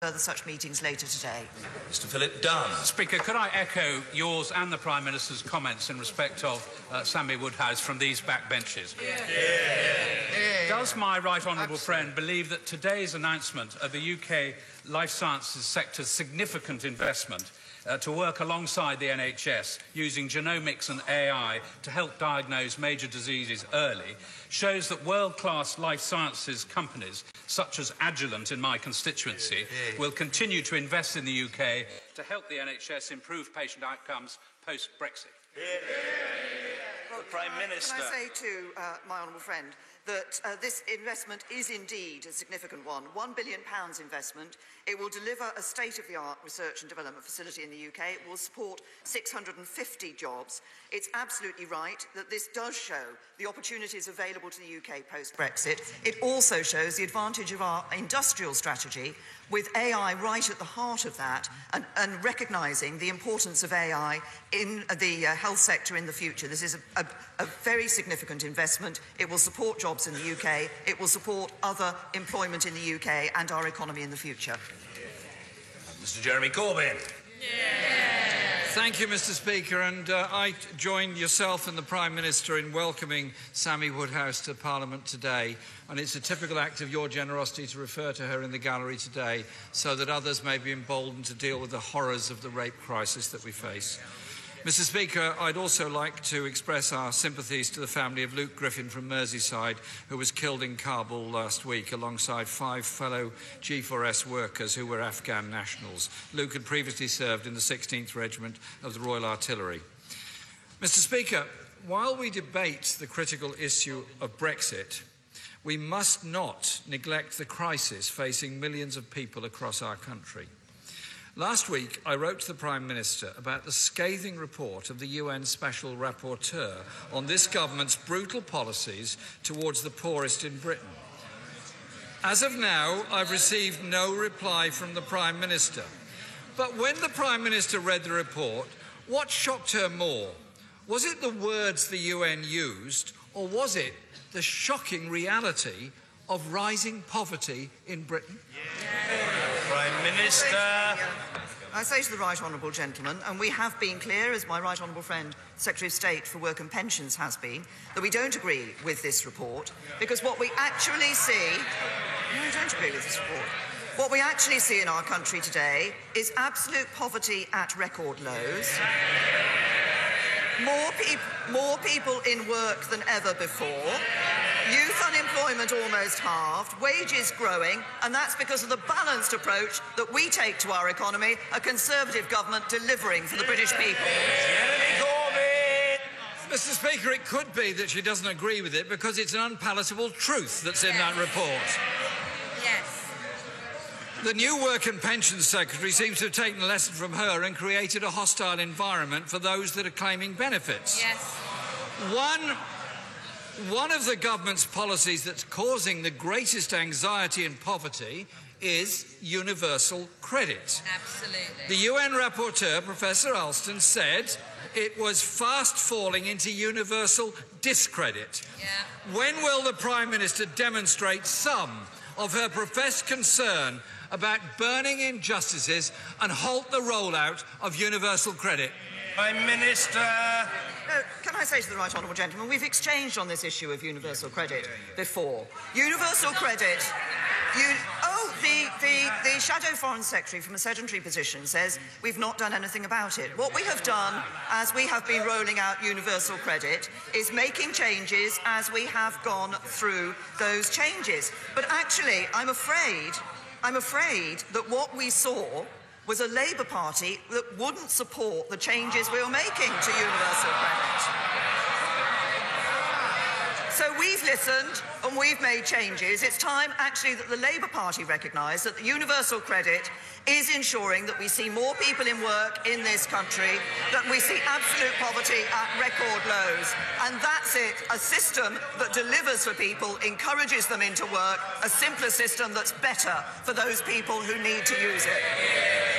further such meetings later today. Mr. Philip Dunn. Speaker, could I echo yours and the Prime Minister's comments in respect of Sammy Woodhouse from these backbenches? Does my right honourable friend believe that today's announcement of the UK life sciences sector's significant investment to work alongside the NHS using genomics and AI to help diagnose major diseases early shows that world-class life sciences companies such as Agilent in my constituency will continue to invest in the UK to help the NHS improve patient outcomes post-Brexit? Well, the Prime Minister. Can I say to my honourable friend that this investment is indeed a significant one. £1 billion investment. It will deliver a state-of-the-art research and development facility in the UK. It will support 650 jobs. It's absolutely right that this does show the opportunities available to the UK post-Brexit. It also shows the advantage of our industrial strategy with AI right at the heart of that and recognising the importance of AI in the health sector in the future. This is a very significant investment. It will support jobs in the UK. It will support other employment in the UK and our economy in the future. Mr. Jeremy Corbyn. Thank you, Mr. Speaker, and I join yourself and the Prime Minister in welcoming Sammy Woodhouse to Parliament today, and it's a typical act of your generosity to refer to her in the gallery today so that others may be emboldened to deal with the horrors of the rape crisis that we face. Mr. Speaker, I'd also like to express our sympathies to the family of Luke Griffin from Merseyside, who was killed in Kabul last week alongside 5 fellow G4S workers who were Afghan nationals. Luke had previously served in the 16th Regiment of the Royal Artillery. Mr. Speaker, while we debate the critical issue of Brexit, we must not neglect the crisis facing millions of people across our country. Last week, I wrote to the Prime Minister about the scathing report of the UN Special Rapporteur on this government's brutal policies towards the poorest in Britain. As of now, I've received no reply from the Prime Minister. But when the Prime Minister read the report, what shocked her more? Was it the words the UN used, or was it the shocking reality of rising poverty in Britain? Prime Minister. I say to the right honourable gentleman, and we have been clear, as my right honourable friend, Secretary of State for Work and Pensions has been, that we don't agree with this report, because what we actually see... No, we don't agree with this report. What we actually see in our country today is absolute poverty at record lows, more people in work than ever before, youth unemployment almost halved, wages growing, and that's because of the balanced approach that we take to our economy, a Conservative government delivering for the British people. Mr. Speaker, it could be that she doesn't agree with it because it's an unpalatable truth that's in that report. Yes. The new Work and Pensions Secretary seems to have taken a lesson from her and created a hostile environment for those that are claiming benefits. Yes. One of the government's policies that's causing the greatest anxiety and poverty is universal credit. Absolutely. The UN rapporteur, Professor Alston, said it was fast falling into universal discredit. Yeah. When will the Prime Minister demonstrate some of her professed concern about burning injustices and halt the rollout of universal credit? Prime Minister. Can I say to the right honourable gentleman, we've exchanged on this issue of universal credit before. Universal credit... The Shadow Foreign Secretary from a sedentary position says we've not done anything about it. What we have done, as we have been rolling out universal credit, is making changes as we have gone through those changes. But actually, I'm afraid that what we saw was a Labour Party that wouldn't support the changes we were making to universal credit. So we've listened and we've made changes. It's time, actually, that the Labour Party recognise that the universal credit is ensuring that we see more people in work in this country, that we see absolute poverty at record lows. And that's it, a system that delivers for people, encourages them into work, a simpler system that's better for those people who need to use it.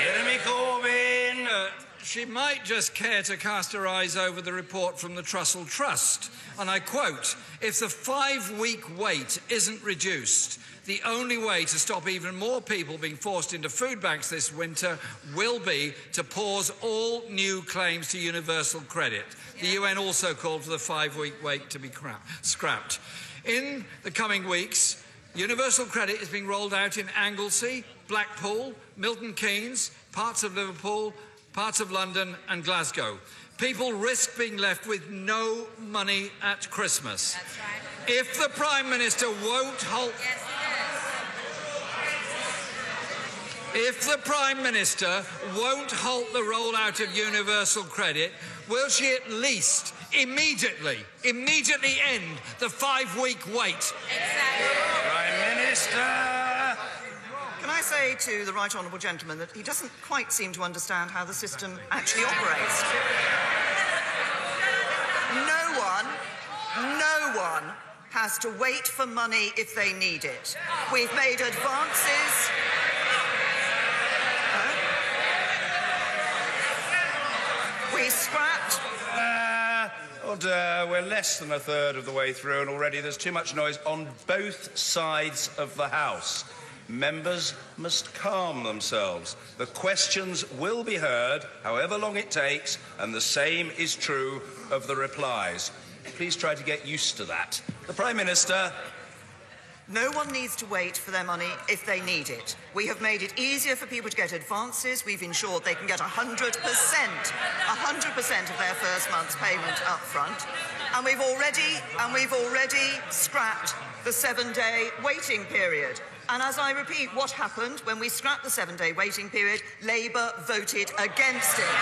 Jeremy Corbyn. Speaker, she might just care to cast her eyes over the report from the Trussell Trust. And I quote, "If the 5-week wait isn't reduced, the only way to stop even more people being forced into food banks this winter will be to pause all new claims to universal credit." The UN also called for the 5-week wait to be scrapped. In the coming weeks, universal credit is being rolled out in Anglesey, Blackpool, Milton Keynes, parts of Liverpool, parts of London and Glasgow. People risk being left with no money at Christmas. That's right. If the Prime Minister won't halt... Yes, If the Prime Minister won't halt the rollout of universal credit, will she at least immediately end the 5-week wait? exactly. Prime Minister. Can I say to the right honourable gentleman that he doesn't quite seem to understand how the system actually operates? No one has to wait for money if they need it. We've made advances. We scrapped. We're less than a third of the way through, and already there's too much noise on both sides of the House. Members must calm themselves. The questions will be heard, however long it takes, and the same is true of the replies. Please try to get used to that. The Prime Minister. No one needs to wait for their money if they need it. We have made it easier for people to get advances. We've ensured they can get 100% of their first month's payment up front. And we've already scrapped the 7-day waiting period. And as I repeat, what happened when we scrapped the 7-day waiting period? Labour voted against it.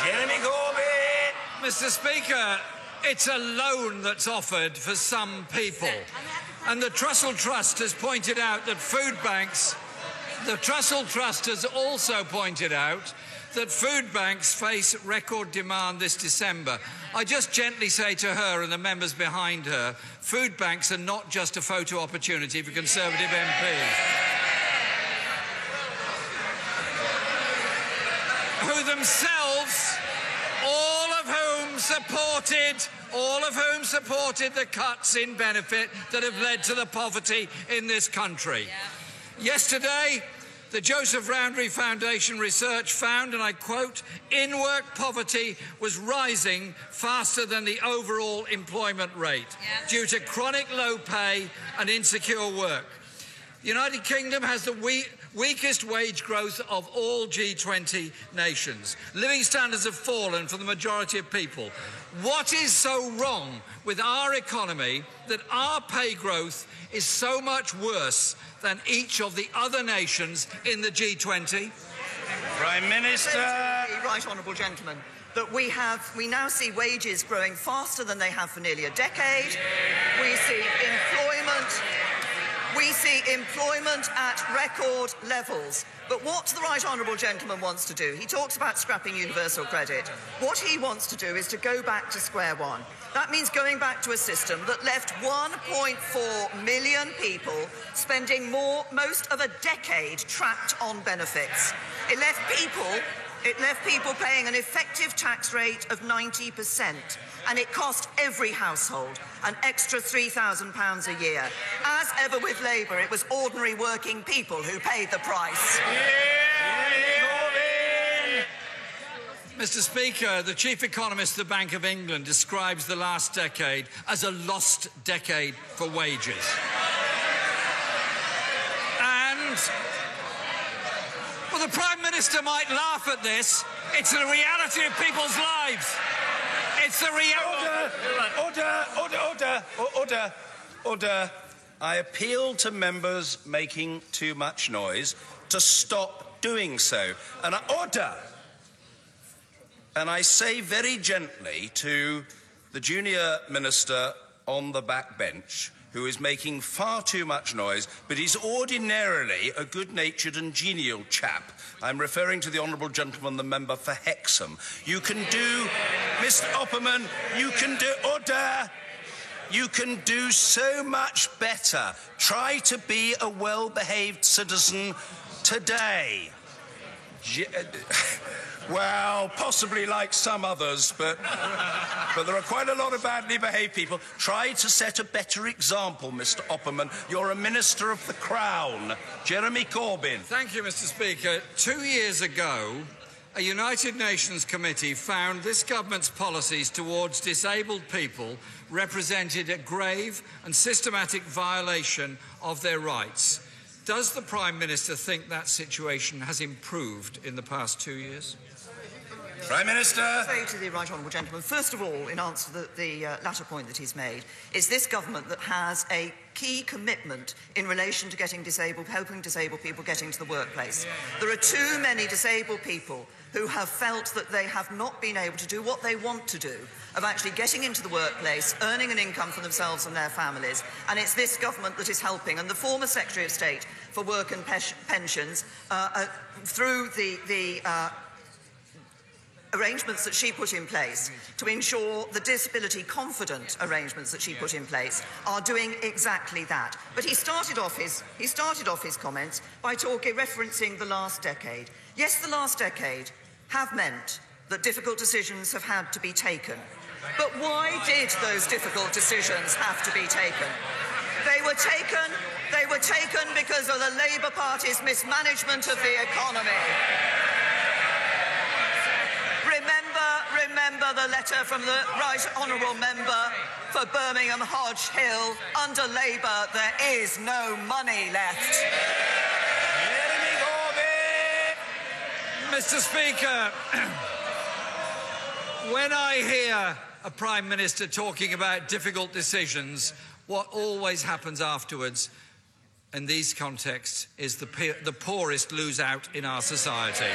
Jeremy Corbyn. Mr. Speaker, it's a loan that's offered for some people. And the Trussell Trust has pointed out that food banks... The Trussell Trust has also pointed out that food banks face record demand this December. I just gently say to her and the members behind her, food banks are not just a photo opportunity for Conservative MPs. Who themselves, all of whom supported the cuts in benefit that have led to the poverty in this country. Yesterday, the Joseph Rowntree Foundation research found, and I quote, in-work poverty was rising faster than the overall employment rate due to chronic low pay and insecure work. The United Kingdom has the weakest wage growth of all G20 nations. Living standards have fallen for the majority of people. What is so wrong with our economy that our pay growth is so much worse than each of the other nations in the G20? Prime Minister. Right honourable gentleman, that we now see wages growing faster than they have for nearly a decade. We see employment at record levels. But what the right honourable gentleman wants to do, he talks about scrapping universal credit. What he wants to do is to go back to square one. That means going back to a system that left 1.4 million people spending most of a decade trapped on benefits. It left people paying an effective tax rate of 90%, and it cost every household an extra £3,000 a year. As ever with Labour, it was ordinary working people who paid the price. Mr. Speaker, the chief economist of the Bank of England describes the last decade as a lost decade for wages. And, well, the Prime Minister might laugh at this. It's the reality of people's lives. It's the reality. Order. I appeal to members making too much noise to stop doing so. And I say very gently to the junior minister on the back bench, who is making far too much noise, but is ordinarily a good-natured and genial chap. I'm referring to the honourable gentleman, the member for Hexham. You can do, Mr. Opperman, you can do, order. You can do so much better. Try to be a well-behaved citizen today. Well, possibly like some others, but there are quite a lot of badly behaved people. Try to set a better example, Mr. Opperman. You're a Minister of the Crown. Jeremy Corbyn. Thank you, Mr. Speaker. 2 years ago, a United Nations committee found this government's policies towards disabled people represented a grave and systematic violation of their rights. Does the Prime Minister think that situation has improved in the past 2 years? Prime Minister. I say to the right honourable gentleman, first of all, in answer to the latter point that he's made, is this government that has a key commitment in relation to helping disabled people get into the workplace. There are too many disabled people who have felt that they have not been able to do what they want to do, of actually getting into the workplace, earning an income for themselves and their families, and it's this government that is helping. And the former Secretary of State for Work and Pensions, through the arrangements that she put in place to ensure the disability confident arrangements that she put in place are doing exactly that. But he started off his comments by referencing the last decade. Yes, the last decade have meant that difficult decisions have had to be taken. But why did those difficult decisions have to be taken? They were taken because of the Labour Party's mismanagement of the economy. Remember the letter from the Right Honourable Member for Birmingham Hodge Hill. Under Labour, there is no money left. Mr. Speaker, when I hear a Prime Minister talking about difficult decisions, what always happens afterwards in these contexts is the poorest lose out in our society.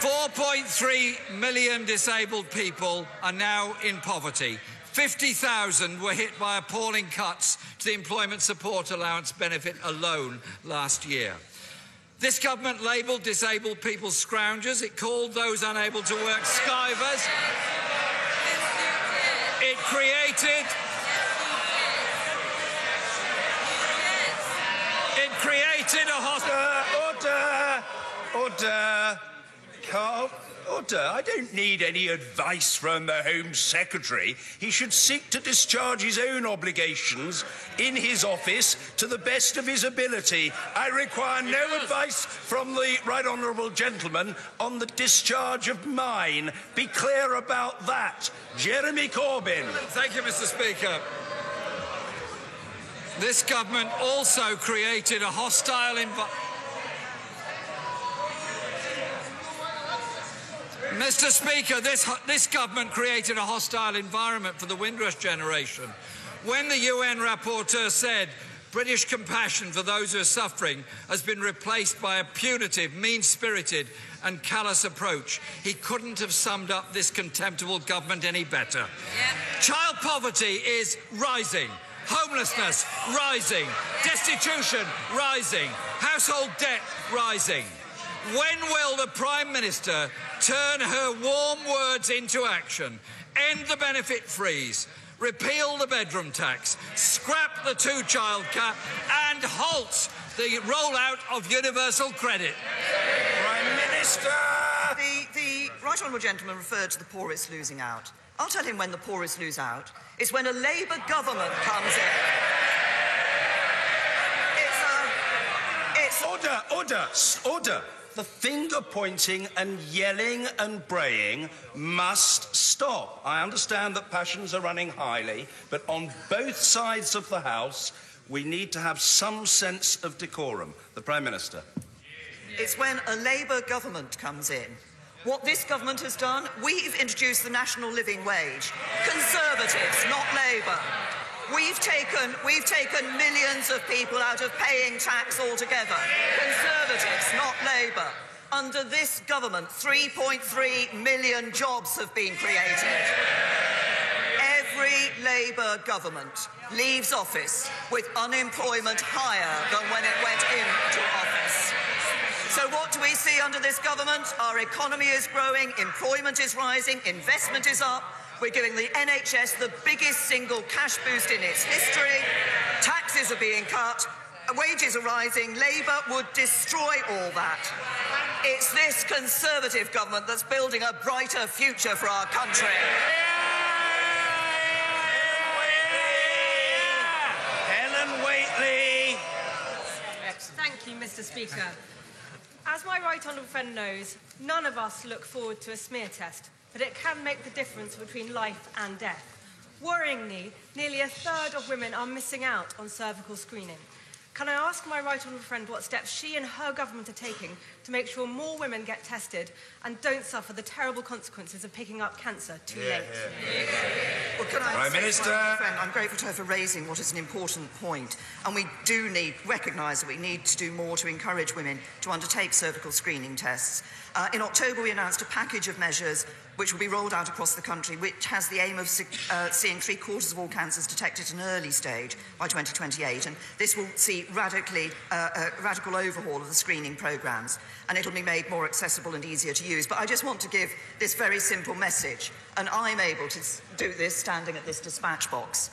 4.3 million disabled people are now in poverty. 50,000 were hit by appalling cuts to the Employment Support Allowance benefit alone last year. This government labelled disabled people scroungers. It called those unable to work skivers. It created a hospital. Order. I don't need any advice from the Home Secretary. He should seek to discharge his own obligations in his office to the best of his ability. I require no advice from the Right Honourable Gentleman on the discharge of mine. Be clear about that. Jeremy Corbyn. Thank you, Mr. Speaker. This government also created a hostile environment. Mr. Speaker, this government created a hostile environment for the Windrush generation. When the UN rapporteur said British compassion for those who are suffering has been replaced by a punitive, mean-spirited and callous approach, he couldn't have summed up this contemptible government any better. Yeah. Child poverty is rising. Homelessness rising. Destitution rising. Household debt rising. When will the Prime Minister turn her warm words into action, end the benefit freeze, repeal the bedroom tax, scrap the two-child cap and halt the rollout of universal credit? Prime Minister! The Right Honourable Gentleman referred to the poorest losing out. I'll tell him when the poorest lose out. It's when a Labour government comes in. Order. The finger-pointing and yelling and braying must stop. I understand that passions are running highly, but on both sides of the House, we need to have some sense of decorum. The Prime Minister. It's when a Labour government comes in. What this government has done, we've introduced the national living wage. Conservatives, not Labour. We've taken millions of people out of paying tax altogether. Conservatives, not Labour. Under this government, 3.3 million jobs have been created. Every Labour government leaves office with unemployment higher than when it went into office. So what do we see under this government? Our economy is growing, employment is rising, investment is up. We're giving the NHS the biggest single cash boost in its history. Taxes are being cut. wages are rising. Labour would destroy all that. It's this Conservative government that's building a brighter future for our country. Helen Whately. Thank you, Mr. Speaker. As my right honourable friend knows, none of us look forward to a smear test, but it can make the difference between life and death. Worryingly, nearly a third of women are missing out on cervical screening. Can I ask my right honourable friend what steps she and her government are taking to make sure more women get tested and don't suffer the terrible consequences of picking up cancer too late? Well, can I Prime say, Minister. my friend, I'm grateful to her for raising what is an important point, and we do recognise that we need to do more to encourage women to undertake cervical screening tests. In October, we announced a package of measures which will be rolled out across the country, which has the aim of seeing 3/4 of all cancers detected at an early stage by 2028. And this will see radical overhaul of the screening programmes, and it'll be made more accessible and easier to use. But I just want to give this very simple message, and I'm able to do this standing at this dispatch box.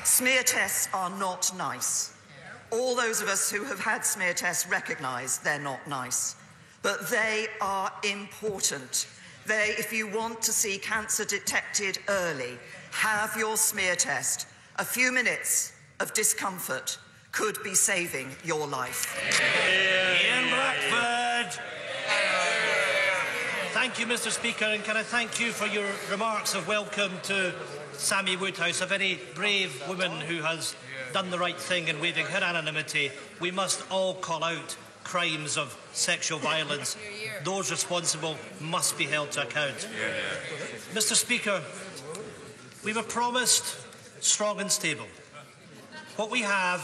Smear tests are not nice. All those of us who have had smear tests recognise they're not nice. But they are important. If you want to see cancer detected early, have your smear test. A few minutes of discomfort could be saving your life. Ian Blackford. Thank you, Mr. Speaker, and can I thank you for your remarks of welcome to Sammy Woodhouse, a very brave woman who has done the right thing in waiving her anonymity. We must all call out crimes of sexual violence. Those responsible must be held to account. Mr. Speaker, we were promised strong and stable. What we have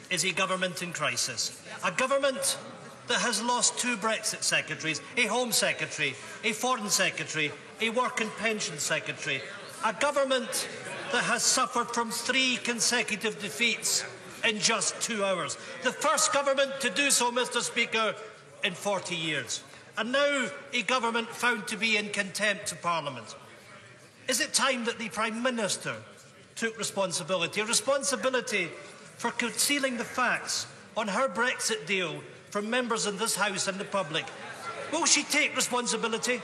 is a government in crisis. A government that has lost 2 Brexit secretaries, a Home Secretary, a Foreign Secretary, a Work and Pension Secretary. A government that has suffered from 3 consecutive defeats in just 2 hours. The first government to do so, Mr. Speaker, in 40 years. And now a government found to be in contempt of Parliament. Is it time that the Prime Minister took responsibility? A responsibility for concealing the facts on her Brexit deal from members in this House and the public. Will she take responsibility?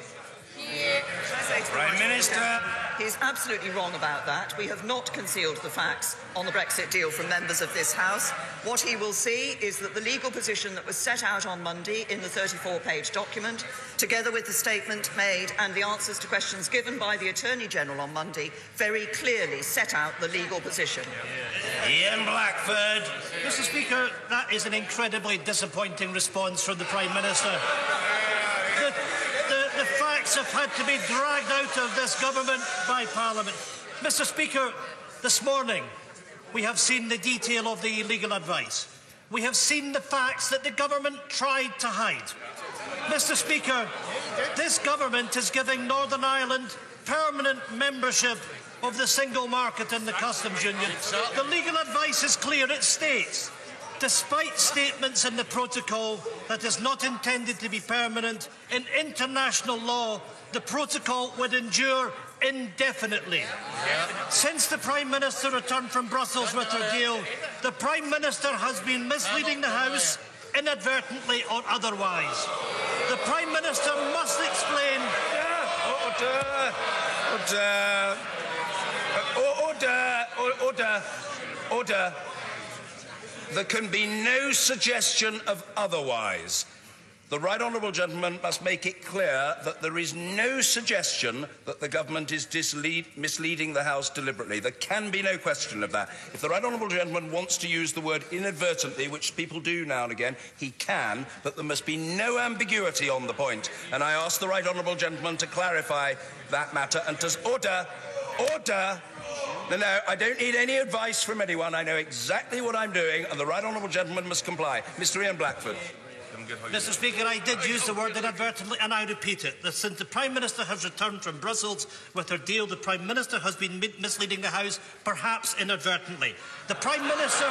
Prime Minister. He's absolutely wrong about that. We have not concealed the facts on the Brexit deal from members of this House. What he will see is that the legal position that was set out on Monday in the 34-page document, together with the statement made and the answers to questions given by the Attorney-General on Monday, very clearly set out the legal position. Ian Blackford. Mr. Speaker, that is an incredibly disappointing response from the Prime Minister. The facts have had to be dragged out of this government by Parliament. Mr. Speaker, this morning we have seen the detail of the legal advice. We have seen the facts that the government tried to hide. Mr. Speaker, this government is giving Northern Ireland permanent membership of the single market and the customs union. The legal advice is clear. It states, despite statements in the protocol that is not intended to be permanent, in international law, the protocol would endure indefinitely. Since the Prime Minister returned from Brussels with her deal, the Prime Minister has been misleading the House, inadvertently or otherwise. The Prime Minister must explain... Order. There can be no suggestion of otherwise. The right honourable gentleman must make it clear that there is no suggestion that the government is misleading the House deliberately. There can be no question of that. If the right honourable gentleman wants to use the word inadvertently, which people do now and again, he can, but there must be no ambiguity on the point. And I ask the right honourable gentleman to clarify that matter and to order. No, I don't need any advice from anyone. I know exactly what I'm doing, and the right honourable gentleman must comply. Mr. Ian Blackford. Mr. Speaker, I did use the word inadvertently, and I repeat it. That since the Prime Minister has returned from Brussels with her deal, the Prime Minister has been misleading the House, perhaps inadvertently. The Prime Minister...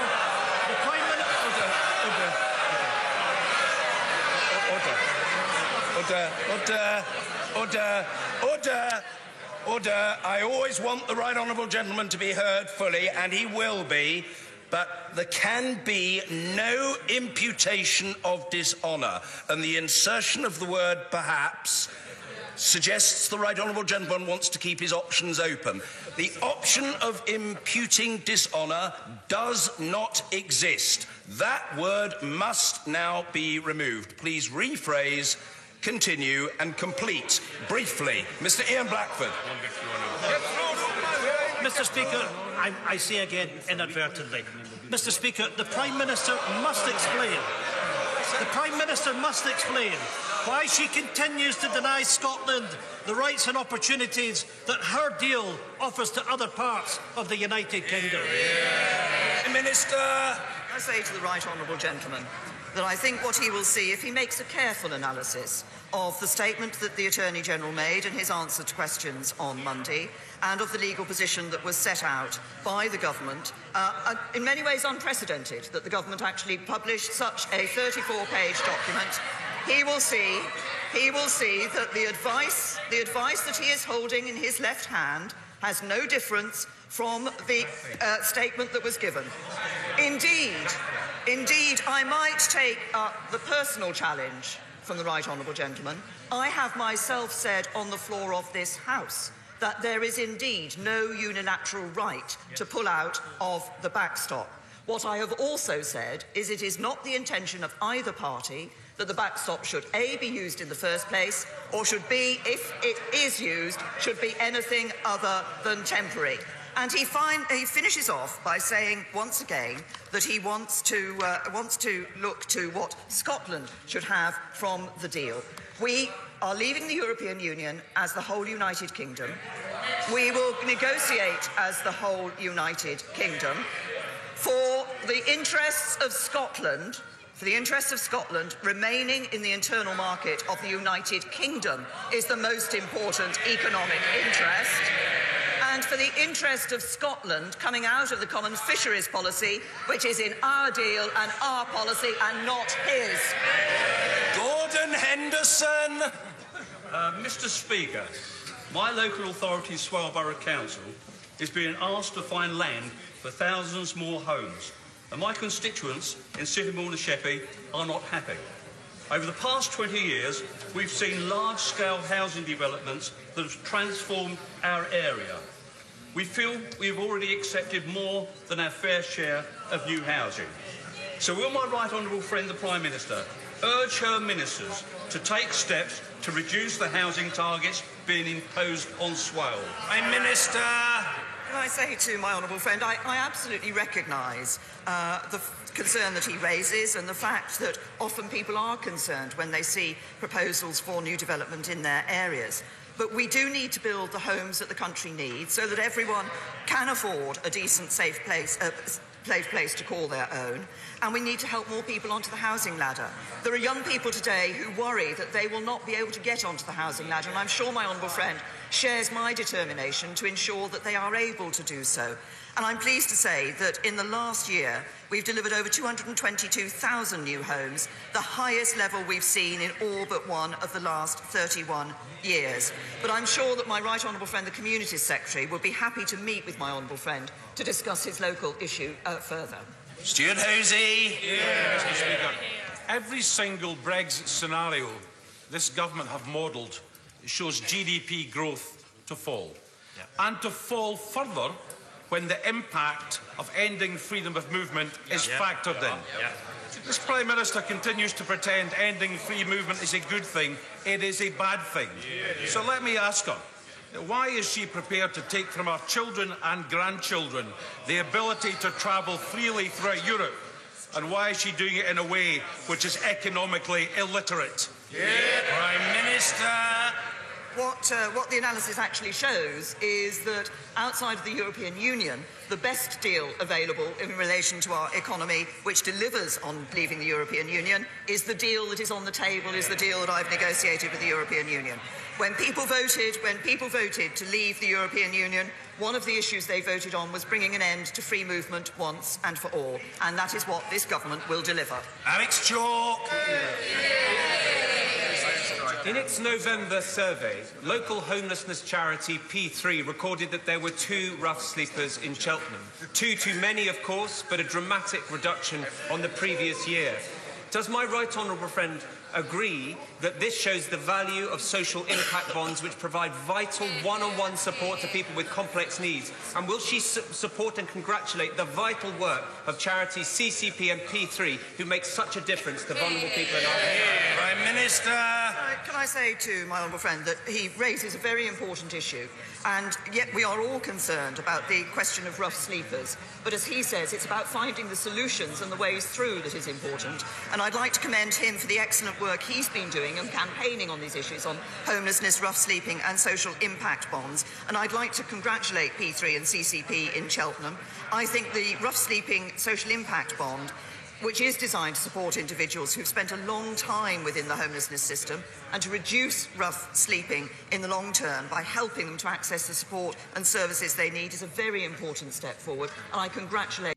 Order. I always want the right honourable gentleman to be heard fully, and he will be. but there can be no imputation of dishonour, and the insertion of the word perhaps suggests the right honourable gentleman wants to keep his options open. The option of imputing dishonour does not exist. That word must now be removed. Please rephrase, continue and complete. Briefly, Mr. Ian Blackford. Mr. Speaker, I say again inadvertently. Mr. Speaker, the Prime Minister must explain. The Prime Minister must explain why she continues to deny Scotland the rights and opportunities that her deal offers to other parts of the United Kingdom. Minister. I say to the right honourable gentleman that I think what he will see, if he makes a careful analysis of the statement that the Attorney-General made and his answer to questions on Monday, and of the legal position that was set out by the government, in many ways unprecedented, that the government actually published such a 34-page document, he will see that the advice that he is holding in his left hand has no difference from the statement that was given. Indeed, I might take the personal challenge from the right honourable gentleman. I have myself said on the floor of this House that there is indeed no unilateral right to pull out of the backstop. What I have also said is it is not the intention of either party that the backstop should A, be used in the first place, or should B, if it is used, should be anything other than temporary. And he finishes off by saying once again that he wants to look to what Scotland should have from the deal. We are leaving the European Union as the whole United Kingdom. We will negotiate as the whole United Kingdom. For the interests of Scotland, remaining in the internal market of the United Kingdom is the most important economic interest. And for the interest of Scotland coming out of the common fisheries policy, which is in our deal and our policy and not his. Gordon Henderson. Mr. Speaker, my local authority, Swale Borough Council, is being asked to find land for thousands more homes, and my constituents in Sittingbourne and Sheppey are not happy. Over the past 20 years, we've seen large-scale housing developments that have transformed our area. We feel we've already accepted more than our fair share of new housing. So will my right honourable friend, the Prime Minister, urge her ministers to take steps to reduce the housing targets being imposed on Swale? Prime Minister. Can I say to my honourable friend, I absolutely recognise the concern that he raises and the fact that often people are concerned when they see proposals for new development in their areas. But we do need to build the homes that the country needs so that everyone can afford a decent, safe place to call their own, and we need to help more people onto the housing ladder. There are young people today who worry that they will not be able to get onto the housing ladder, and I'm sure my honourable friend shares my determination to ensure that they are able to do so. And I'm pleased to say that in the last year, we've delivered over 222,000 new homes, the highest level we've seen in all but one of the last 31 years. But I'm sure that my right honourable friend, the Communities Secretary, would be happy to meet with my honourable friend to discuss his local issue further. Stuart Hosey. Mr. Speaker, every single Brexit scenario this government have modelled shows GDP growth to fall. And to fall further when the impact of ending freedom of movement is factored in. This Prime Minister continues to pretend ending free movement is a good thing. It is a bad thing. So let me ask her, why is she prepared to take from our children and grandchildren the ability to travel freely throughout Europe? And why is she doing it in a way which is economically illiterate? Prime Minister. What the analysis actually shows is that outside of the European Union, the best deal available in relation to our economy, which delivers on leaving the European Union, is the deal that is on the table, is the deal that I've negotiated with the European Union. When people voted to leave the European Union, one of the issues they voted on was bringing an end to free movement once and for all, and that is what this government will deliver. Alex Chalk. In its November survey, local homelessness charity P3 recorded that there were 2 rough sleepers in Cheltenham. 2 too many, of course, but a dramatic reduction on the previous year. Does my right honourable friend agree that this shows the value of social impact bonds which provide vital one-on-one support to people with complex needs? And will she support and congratulate the vital work of charities CCP and P3 who make such a difference to vulnerable people in our country? Prime Minister. Can I say to my honourable friend that he raises a very important issue, and yet we are all concerned about the question of rough sleepers. But as he says, it's about finding the solutions and the ways through that is important. And I'd like to commend him for the excellent work he's been doing and campaigning on these issues on homelessness, rough sleeping and social impact bonds. And I'd like to congratulate P3 and CCP in Cheltenham. I think the rough sleeping social impact bond, which is designed to support individuals who've spent a long time within the homelessness system and to reduce rough sleeping in the long term by helping them to access the support and services they need, is a very important step forward. And I congratulate